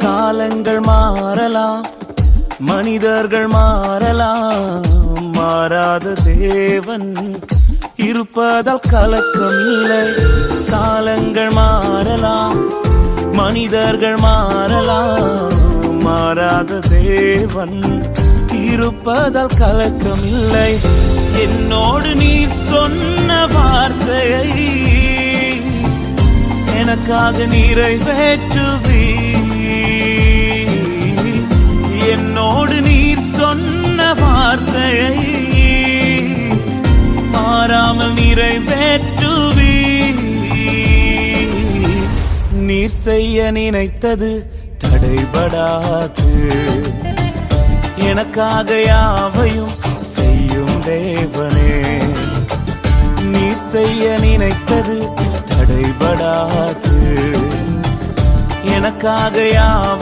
காலங்கள் மாறலாம், மனிதர்கள் மாறலாம், மாறாத தேவன் இருப்பதால் கலக்கம் இல்லை. காலங்கள் மாறலாம், மனிதர்கள் மாறலாம், மாறாத தேவன் இருப்பதால் கலக்கம் இல்லை. என்னோடு நீர் சொன்ன வார்த்தையை எனக்காக நிறைவேற்றுவீ. என்னோடு நீர் சொன்ன வார்த்தையை மாறாமல் நிறைவேற்றுவீ. நீர் செய்ய நினைத்தது தடைபடாது, எனக்காக யாவையும் செய்யும் தேவனே. நீர் செய்ய நினைத்தது தடைபடாது, எனக்காக யாவை